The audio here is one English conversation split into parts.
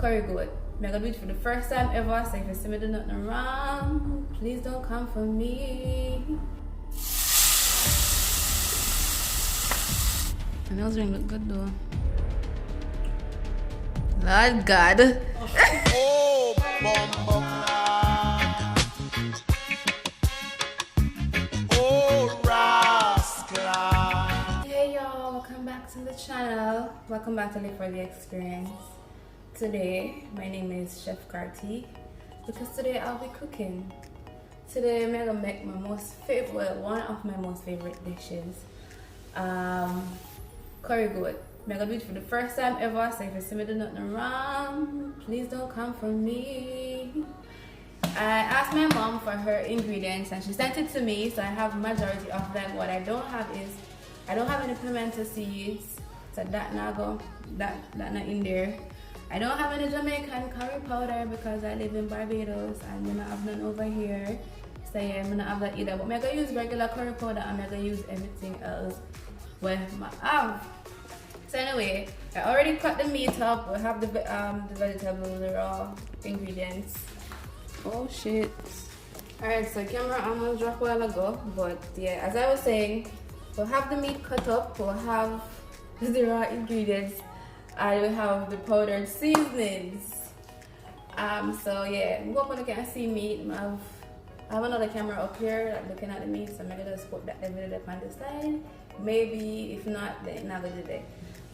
curry goat. I'm gonna do it for the first time ever, so if you see me do nothing wrong, please don't come for me. And those ring look good though. Lord God. Oh, bumbo. Oh, rascal. Hey y'all, welcome back to the channel. Welcome back to Live for the Experience. Today, my name is Chef Carti because today I'll be cooking. Today I'm gonna make my one of my most favorite dishes. Curry goat. I'm gonna do it for the first time ever, so if you see me do nothing wrong, please don't come for me. I asked my mom for her ingredients and she sent it to me, so I have majority of them. What I don't have is, I don't have any pimento seeds, so that not not in there. I don't have any Jamaican curry powder because I live in Barbados and we don't have none over here. So yeah, I'm not have that either. But I'm gonna use regular curry powder and I'm gonna use everything else with my have. So anyway, I already cut the meat up. We have the vegetables, the raw ingredients. Oh shit. Alright, so camera almost dropped a while ago, but yeah, as I was saying, we'll have the meat cut up, we'll have the raw ingredients, and we'll have the powdered seasonings. So yeah, I'm hoping you can see meat. I have another camera up here like, looking at the meat, so I'm gonna just put that video up on the side. Maybe if not, then another day.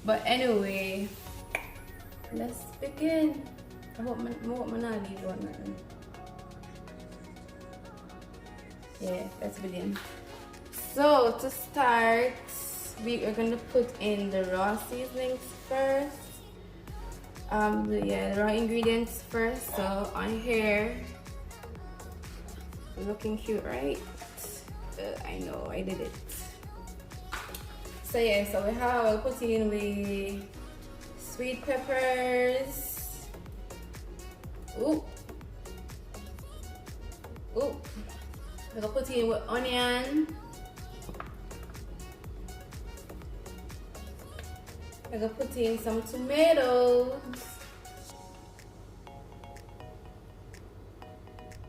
But anyway, let's begin. I hope I'm not leave one nothing. Yeah, let's begin. So to start, we are going to put in the raw seasonings first. The raw ingredients first. So on here, looking cute, right? I know, I did it. So yeah, so we'll put in the sweet peppers. Ooh. We'll put in with onion. We'll put in some tomatoes.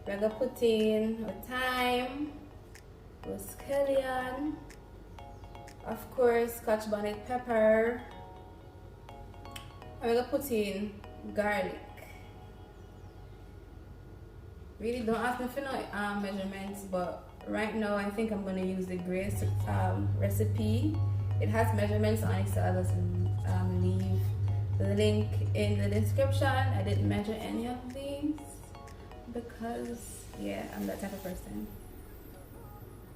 We'll put in thyme, with scallion. Of course, Scotch bonnet pepper. I'm gonna put in garlic. Really don't ask me for no measurements, but right now I think I'm gonna use the Grace recipe. It has measurements on it, so I'll just leave the link in the description. I didn't measure any of these because yeah, I'm that type of person.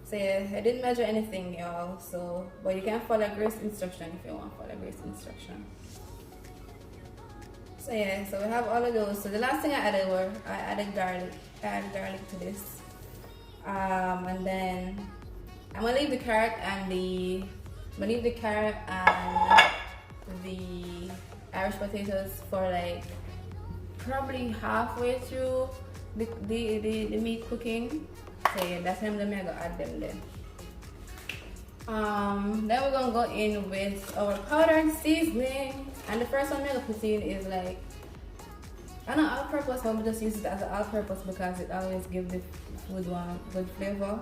So yeah, I didn't measure anything, y'all. So, but you can follow Grace instruction if you want to follow Grace instruction. So yeah, so we have all of those. So the last thing I added garlic. I added garlic to this, and then I'm gonna leave the carrot and the Irish potatoes for like probably halfway through the meat cooking. So yeah, that's when I'm gonna add them then. Then we're gonna go in with our powdered seasoning, and the first one I'm gonna put in is like, I know all-purpose, but we just use it as an all-purpose because it always gives the food one good flavor.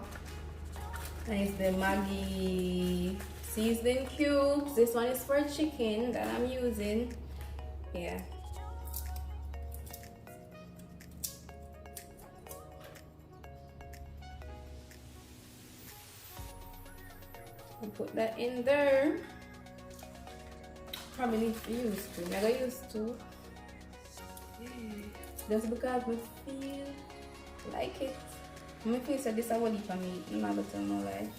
And it's the Maggi seasoning cubes. This one is for chicken that I'm using. Yeah. Put that in there. Probably need to use two. I'm gonna use two. Just because we feel like it. I feel so this is what for me. I'm not gonna know like.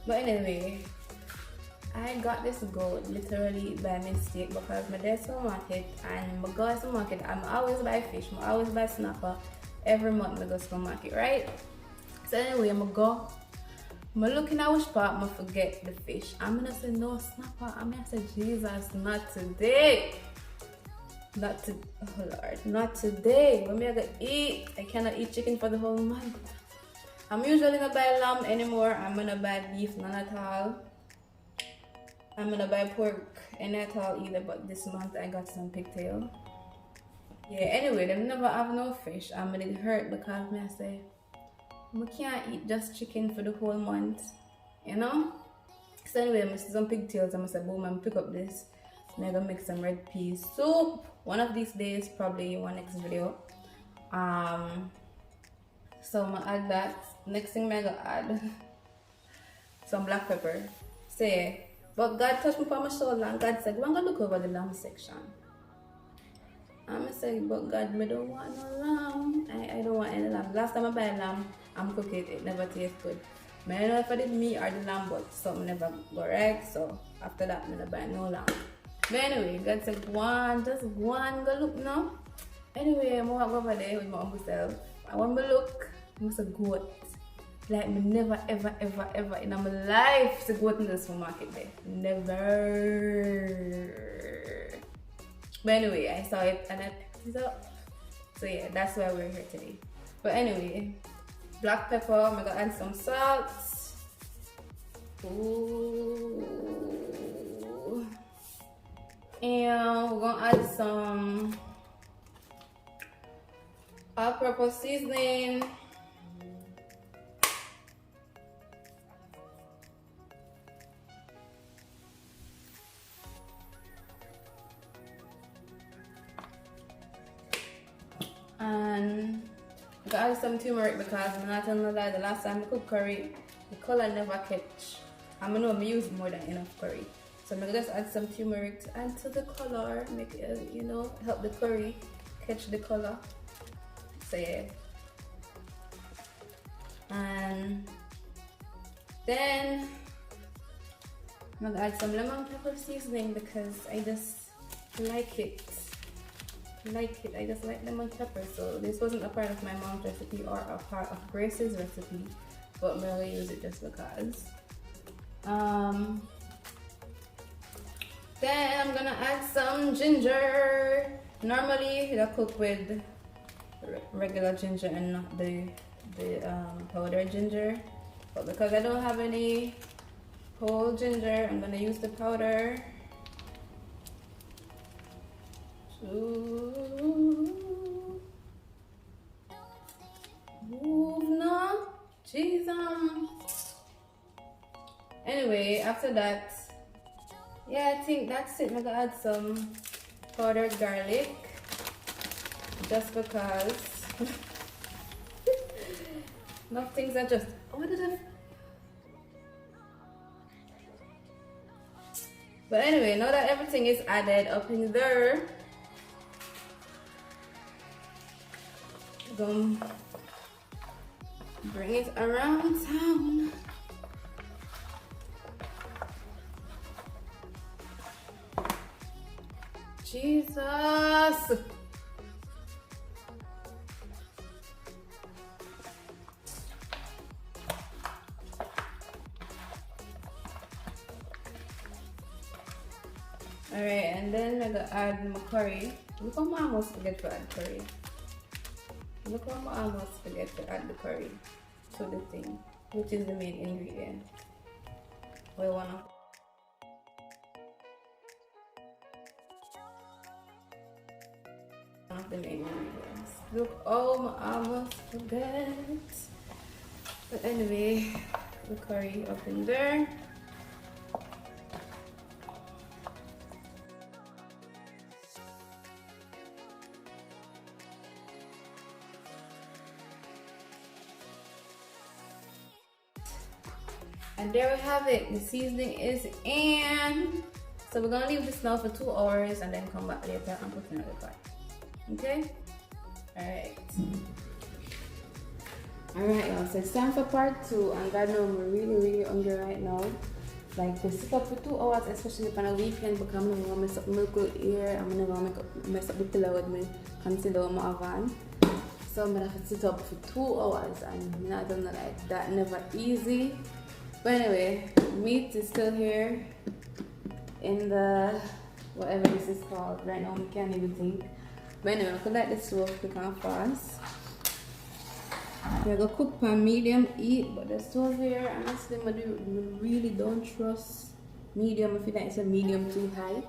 But anyway, I got this goat literally by mistake because my dad's supermarket and my girl's supermarket. I'm always buy fish. I always buy snapper. Every month I go supermarket, right? So anyway, I'm looking at which part I forget the fish. I'm gonna say no snapper. I'm gonna say Jesus, not today. Oh Lord, not today. When I gonna eat, I cannot eat chicken for the whole month. I'm usually not buy lamb anymore. I'm gonna buy beef, none at all. I'm gonna buy pork any at all either, but this month I got some pigtail. Yeah, anyway, them never have no fish. I'm really hurt because me I say we can't eat just chicken for the whole month, you know? So anyway, I see some pigtails and I said boom, I'm pick up this. And I'm gonna make some red peas soup. One of these days, probably in one next video. So I'm gonna add that. Next thing I'm gonna add some black pepper. Say, but God touched me on my shoulder and God said, I'm gonna look over the lamb section. I'm saying, but God, I don't want no lamb. I don't want any lamb. Last time I buy lamb, I'm cooking it never tastes good. I don't know if I did meat or the lamb, but something never go right. So after that, I'm gonna buy no lamb. But anyway, God said, just one, go look now. Anyway, I'm walk over there with my humble self. I want to look, I'm a goat. Like, me never, ever, ever, ever in my life to go to the supermarket there. Never. But anyway, I saw it and I picked it up. So yeah, that's why we're here today. But anyway, black pepper, I'm gonna add some salt. Ooh. And we're gonna add some all-purpose seasoning. And I got some turmeric because I'm not gonna lie, the last time I cooked curry, the color never catch. I know I use more than enough curry. So I'm gonna just add some turmeric to add to the color, make it, you know, help the curry catch the color. So yeah. And then I'm gonna add some lemon pepper seasoning because I just like it. I just like lemon pepper. So this wasn't a part of my mom's recipe or a part of Grace's recipe, but I'm gonna use it just because. Then I'm gonna add some ginger. Normally I cook with regular ginger and not the powdered ginger, but because I don't have any whole ginger, I'm gonna use the powder. Move now, Jesus. Anyway, after that, yeah, I think that's it. I'm gonna add some powdered garlic, just because. Enough things are just. What did I? But anyway, now that everything is added up in there, gonna bring it around town. Jesus. Alright, and then I'm gonna add my curry. Look how I almost forget to add curry. Look how I almost forget to add the curry to the thing, which is the main ingredient. We wanna. One of the main ingredients. Look, oh, I almost forget. But anyway, the curry up in there. And there we have it. The seasoning is in. So we're gonna leave this now for 2 hours and then come back later and put in the pot. Okay? Alright. Alright, y'all. So it's time for part 2. And God knows we're really hungry right now. Like, to sit up for 2 hours, especially on a weekend, because I'm gonna mess up milk here. I'm gonna mess up the pillow with me concealer in my oven. So I'm gonna have to sit up for 2 hours, and I'm not gonna like that. Never easy. But anyway, meat is still here in the whatever this is called. Right now, we can't even think. But anyway, I could let the stove cook on fast. We're gonna cook pan medium heat, but the stove here, honestly, I really don't trust medium. I feel like it's a medium too high.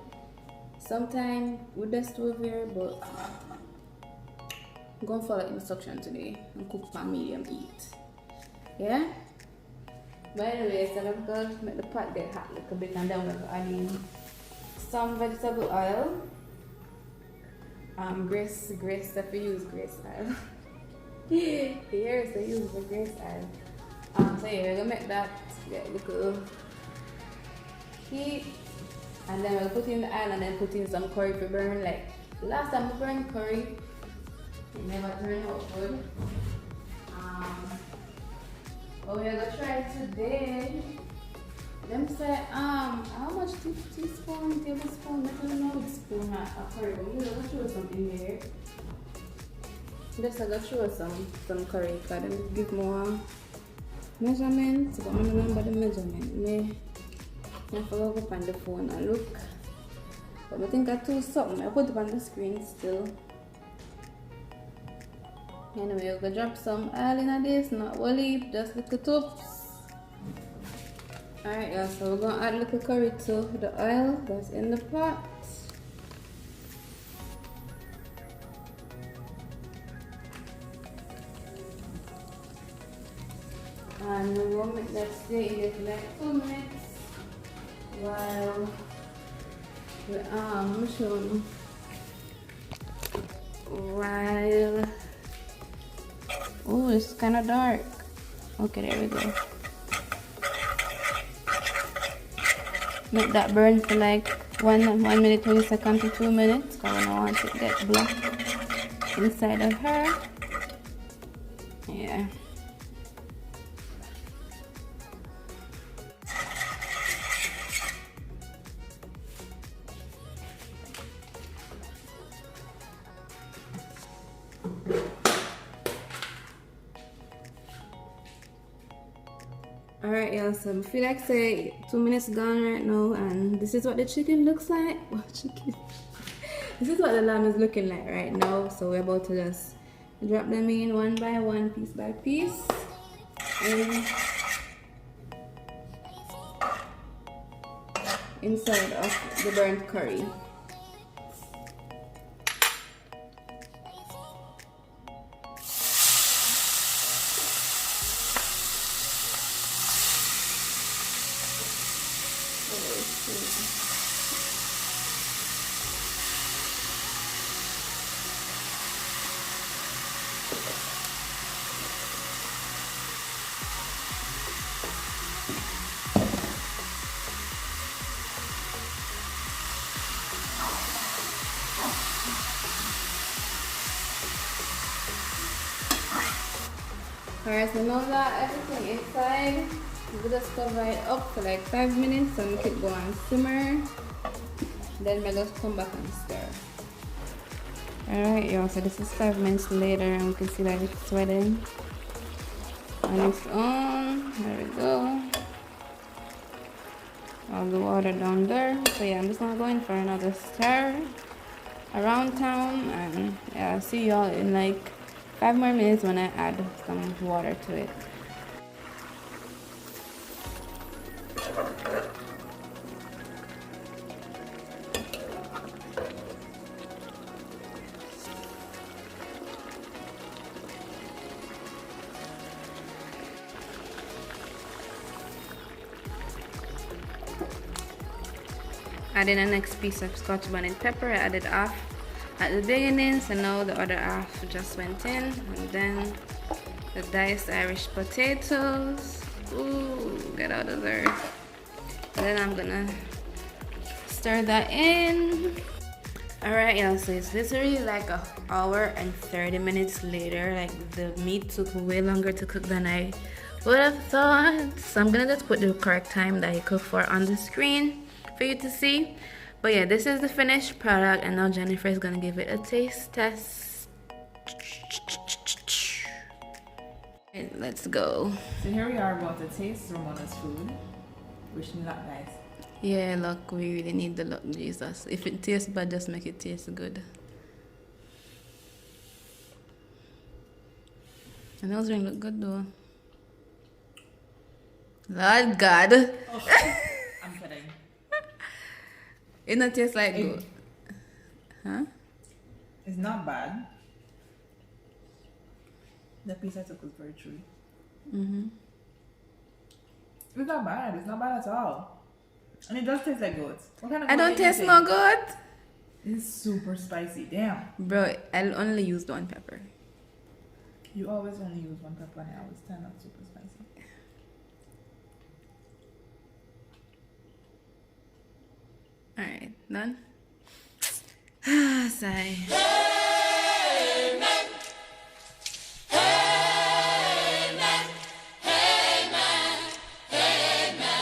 Sometime with the stove here, but I'm gonna follow instruction today and cook for medium heat. Yeah? But anyway, so I'm gonna make the pot get hot a little bit and then we're gonna add in some vegetable oil. Grace, if you use grace oil. Here is the use the grace oil. So yeah, we're gonna make that get a little heat. And then we'll put in the oil and then put in some curry to burn. Like last time we burned curry, it never turned out good. But we're gonna try today. Them say how much teaspoon, tablespoon, I don't know the spoon of curry, but we're gonna throw some in here. Just gonna throw some curry because them give more measurements, but I don't remember the measurement. I have to go up on the phone and look. But I think I do something. I put it on the screen still. Anyway, we're gonna drop some oil in this, not whole heap, just little tubes. Alright, yeah, so we're gonna add a little curry to the oil that's in the pot. And we will make that stay in there for like 2 minutes while we showing while oh, it's kind of dark. Okay, there we go. Make that burn for like 1 minute 20 seconds to 2 minutes because I don't want it to get black inside of her. Yeah. Alright, y'all, so I feel like say 2 minutes gone right now, and this is what the chicken looks like. What chicken? This is what the lamb is looking like right now. So we're about to just drop them in one by one, piece by piece. And inside of the burnt curry. Alright, so now that everything inside, we just cover it up for like 5 minutes and make it go and simmer. Then we just come back and stir. Alright, y'all, so this is 5 minutes later and we can see that it's sweating. And it's on. There we go. All the water down there. So yeah, I'm just gonna go in for another stir around town, and yeah, I'll see y'all in like 5 more minutes when I add some water to it. Add in the next piece of scotch bonnet pepper. I added half at the beginning, so now the other half just went in, and then the diced Irish potatoes. Ooh, get out of there. And then I'm gonna stir that in. Alright, y'all, so it's literally like an hour and 30 minutes later. Like the meat took way longer to cook than I would have thought. So I'm gonna just put the correct time that it cooked for on the screen for you to see. But yeah, this is the finished product, and now Jennifer is gonna give it a taste test. Okay, let's go. So here we are about to taste Ramona's food. Wish me luck, guys. Yeah, look, we really need the luck, Jesus. If it tastes bad, just make it taste good. And those ring look good though. Lord God. Oh, I'm kidding. It not taste like It- goat. Huh? It's not bad. The piece I took was very chewy. Mm-hmm. It's not bad. It's not bad at all. And it does taste like goat. What kind of I goat don't are you taste eating? no goat. It's super spicy. Damn. Bro, I'll only use one pepper. You always only use one pepper and I always turn out super spicy. Alright, done? Sigh.